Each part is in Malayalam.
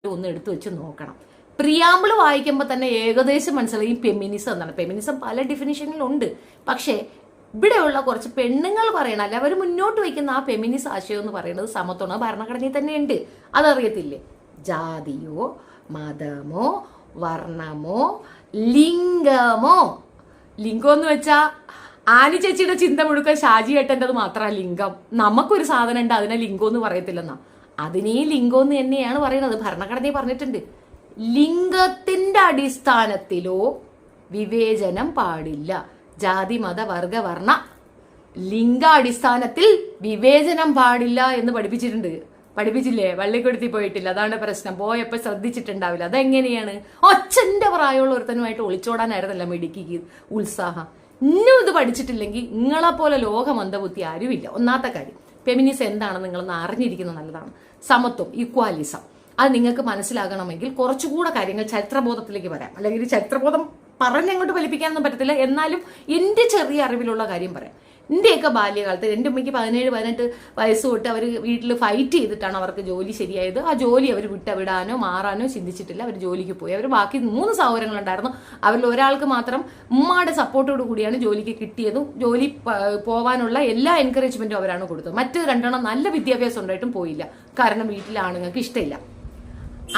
ഒന്ന് എടുത്തു വെച്ച് നോക്കണം. പ്രിയാമ്പിൾ വായിക്കുമ്പോൾ തന്നെ ഏകദേശം മനസ്സിലായി ഫെമിനിസം എന്നാണ്. ഫെമിനിസം പല ഡിഫിനിഷനിലുണ്ട്. പക്ഷേ ഇവിടെയുള്ള കുറച്ച് പെണ്ണുങ്ങൾ പറയണം, അല്ല അവർ മുന്നോട്ട് വയ്ക്കുന്ന ആ ഫെമിനിസ്റ്റ് ആശയം എന്ന് പറയുന്നത് സമത്വമാണ്, ഭരണഘടനയിൽ തന്നെ ഉണ്ട്. അതറിയത്തില്ലേ? ജാതിയോ മതമോ വർണ്ണമോ ലിംഗമോ. ലിംഗം എന്ന് വെച്ചാ ആനി ചേച്ചിയുടെ ചിന്ത മുഴുക്കാൻ ഷാജി ഏട്ടൻ്റെത് മാത്രമാണ് ലിംഗം. നമുക്കൊരു സാധനം ഉണ്ട്, അതിനെ ലിംഗം എന്ന് പറയത്തില്ലെന്നാ. അതിനെ ലിംഗം എന്ന് തന്നെയാണ് പറയുന്നത്. ഭരണഘടനയിൽ പറഞ്ഞിട്ടുണ്ട്, ലിംഗത്തിന്റെ അടിസ്ഥാനത്തിലോ വിവേചനം പാടില്ല. ജാതി മത വർഗ വർണ്ണ ലിംഗാടിസ്ഥാനത്തിൽ വിവേചനം പാടില്ല എന്ന് പഠിപ്പിച്ചിട്ടുണ്ട്. പഠിപ്പിച്ചില്ലേ? വള്ളിക്കൊടുത്തി പോയിട്ടില്ല. അതാണ് പ്രശ്നം. പോയപ്പോ ശ്രദ്ധിച്ചിട്ടുണ്ടാവില്ല. അതെങ്ങനെയാണ്? ഒച്ചന്റെ പ്രായമുള്ള ഒരുത്തനുമായിട്ട് ഒളിച്ചോടാനായിരുന്നല്ല മിടുക്കിക്ക് ഉത്സാഹം. ഇന്നും ഇത് പഠിച്ചിട്ടില്ലെങ്കിൽ നിങ്ങളെ പോലെ ലോകമന്ദബുദ്ധി ആരുമില്ല. ഒന്നാമത്തെ കാര്യം, ഫെമിനിസം എന്താണെന്ന് നിങ്ങളൊന്ന് അറിഞ്ഞിരിക്കുന്നത് നല്ലതാണ്. സമത്വം, ഈക്വാലിസം, അത് നിങ്ങൾക്ക് മനസ്സിലാകണമെങ്കിൽ കുറച്ചുകൂടെ കാര്യങ്ങൾ ചരിത്രബോധത്തിലേക്ക് വരാം. അല്ലെങ്കിൽ ചരിത്രബോധം പറഞ്ഞങ്ങോട്ട് ഫലിപ്പിക്കാനൊന്നും പറ്റത്തില്ല. എന്നാലും എൻ്റെ ചെറിയ അറിവിലുള്ള കാര്യം പറയാം. എൻ്റെയൊക്കെ ബാല്യകാലത്ത് എൻ്റെ ഉമ്മയ്ക്ക് 17-18 വയസ്സ് തൊട്ട് അവർ വീട്ടിൽ ഫൈറ്റ് ചെയ്തിട്ടാണ് അവർക്ക് ജോലി ശരിയായത്. ആ ജോലി അവർ വിടാനോ മാറാനോ ചിന്തിച്ചിട്ടില്ല. അവർ ജോലിക്ക് പോയി. അവർ ബാക്കി 3 സഹോദരങ്ങളുണ്ടായിരുന്നു. അവരിൽ ഒരാൾക്ക് മാത്രം ഉമ്മയുടെ സപ്പോർട്ടോട് കൂടിയാണ് ജോലിക്ക് കിട്ടിയതും ജോലി പോവാനുള്ള എല്ലാ എൻകറേജ്മെന്റും അവരാണ് കൊടുത്തത്. മറ്റ് 2 നല്ല വിദ്യാഭ്യാസം ഉണ്ടായിട്ടും പോയില്ല. കാരണം വീട്ടിലെ ആണുങ്ങൾക്ക് ഇഷ്ടമില്ല.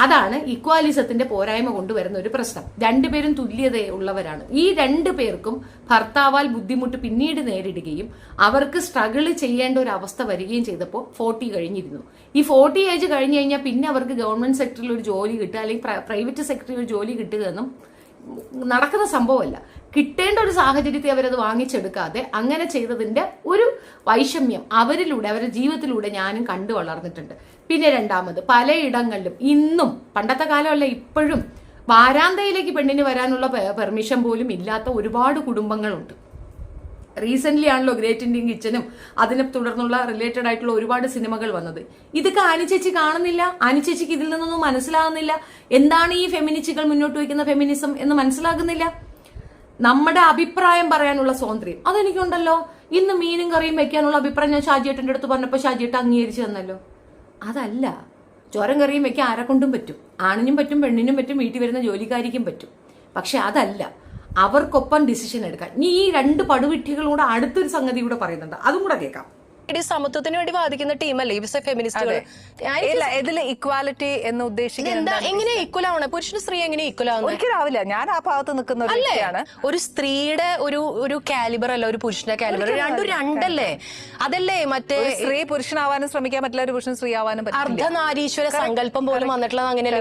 അതാണ് ഇക്വാലിസത്തിന്റെ പോരായ്മ കൊണ്ടുവരുന്ന ഒരു പ്രശ്നം. 2 പേരും തുല്യതയുള്ളവരാണ്. ഈ 2 പേർക്കും ഭർത്താവാൽ ബുദ്ധിമുട്ട് പിന്നീട് നേരിടുകയും അവർക്ക് സ്ട്രഗിൾ ചെയ്യേണ്ട ഒരു അവസ്ഥ വരികയും ചെയ്തപ്പോൾ 40 കഴിഞ്ഞിരുന്നു. ഈ 40 ഏജ് കഴിഞ്ഞു കഴിഞ്ഞാൽ പിന്നെ അവർക്ക് ഗവൺമെന്റ് സെക്ടറിൽ ഒരു ജോലി കിട്ടുക അല്ലെങ്കിൽ പ്രൈവറ്റ് സെക്ടറിൽ ഒരു ജോലി കിട്ടുക എന്നും നടക്കുന്ന സംഭവമല്ല. കിട്ടേണ്ട ഒരു സാഹചര്യത്തെ അവരത് വാങ്ങിച്ചെടുക്കാതെ അങ്ങനെ ചെയ്തതിന്റെ ഒരു വൈഷമ്യം അവരിലൂടെ, അവരുടെ ജീവിതത്തിലൂടെ ഞാനും കണ്ടു വളർന്നിട്ടുണ്ട്. പിന്നെ രണ്ടാമത്, പലയിടങ്ങളിലും ഇന്നും, പണ്ടത്തെ കാലമല്ല ഇപ്പോഴും, വാരാന്തയിലേക്ക് പെണ്ണിന് വരാനുള്ള പെർമിഷൻ പോലും ഇല്ലാത്ത ഒരുപാട് കുടുംബങ്ങളുണ്ട്. റീസെന്റ് ആണല്ലോ ഗ്രേറ്റ് ഇന്ത്യൻ കിച്ചനും അതിനെ തുടർന്നുള്ള റിലേറ്റഡ് ആയിട്ടുള്ള ഒരുപാട് സിനിമകൾ വന്നത്. ഇതൊക്കെ ആനിച്ചേച്ചി കാണുന്നില്ല. ആനിച്ചേച്ചിക്ക് ഇതിൽ നിന്നൊന്നും മനസ്സിലാകുന്നില്ല. എന്താണ് ഈ ഫെമിനിസ്റ്റുകൾ മുന്നോട്ട് വയ്ക്കുന്ന ഫെമിനിസം എന്ന് മനസ്സിലാകുന്നില്ല. നമ്മുടെ അഭിപ്രായം പറയാനുള്ള സ്വാതന്ത്ര്യം അതെനിക്കുണ്ടല്ലോ. ഇന്ന് മീനും കറിയും വെക്കാനുള്ള അഭിപ്രായം ഞാൻ ഷാജിയേട്ടൻ്റെ അടുത്ത് പറഞ്ഞപ്പോൾ ഷാജിയേട്ടൻ അംഗീകരിച്ചു തന്നല്ലോ. അതല്ല, ചോരം കറിയും വെക്കാൻ ആരെക്കൊണ്ടും പറ്റും. ആണിനും പറ്റും, പെണ്ണിനും പറ്റും, വീട്ടിൽ വരുന്ന ജോലിക്കാരിക്കും പറ്റും. പക്ഷെ അതല്ല, അവർക്കൊപ്പം ഡിസിഷൻ എടുക്കാൻ. ഇനി ഈ 2 പടുവിട്ടികളൂടെ അടുത്തൊരു സംഗതി കൂടെ പറയുന്നുണ്ട്, അതും കൂടെ കേൾക്കാം. സമത്വത്തിന് വേണ്ടി വാദിക്കുന്ന ടീമല്ലേ ഈ ഫെമിനിസ്റ്റുകൾ? ഇതില് ഇക്വാലിറ്റി എന്ന് ഉദ്ദേശിക്കുന്നത് എങ്ങനെ ഈക്വൽ ആവണം? പുരുഷന് സ്ത്രീ എങ്ങനെ ഈക്വൽ ആവുന്നത്? ഒരിക്കലാവില്ല. ഞാൻ ആ ഭാഗത്ത് നിൽക്കുന്ന ഒരു വ്യക്തിയാണ്. ഒരു സ്ത്രീയുടെ ഒരു കാലിബർ അല്ല ഒരു പുരുഷന്റെ കാലിബർ. രണ്ടും രണ്ടല്ലേ? അതല്ലേ മറ്റേ സ്ത്രീ പുരുഷനാവാനും ശ്രമിക്കാൻ പറ്റില്ല, ഒരു പുരുഷൻ സ്ത്രീ ആവാനും പറ്റില്ല. അർദ്ധനാരീശ്വര സങ്കല്പം പോലും വന്നിട്ടുള്ളത് അങ്ങനെയല്ലേ?